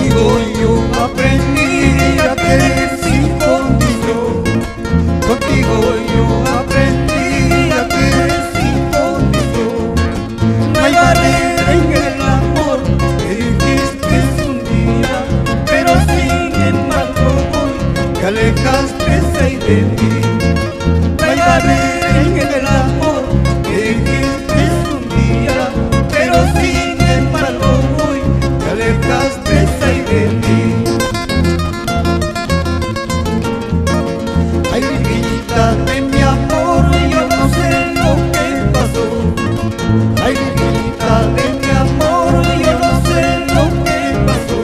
Contigo yo aprendí a querer sin condición. Contigo yo aprendí a querer sin condición. No hay barrera en el amor, me dijiste un día, pero sin embargo hoy te alejaste de mí. No hay barrera en el amor, me dijiste un día, pero sin embargo hoy te alejaste de mí. Ay, vida de mi amor, yo no sé lo que pasó. Ay, vida de mi amor, yo no sé lo que pasó.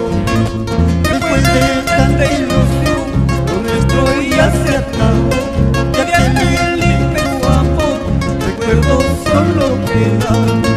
Después de tanta ilusión, lo nuestro ya se acabó. Ya de aquel inmenso amor, recuerdo solo queda.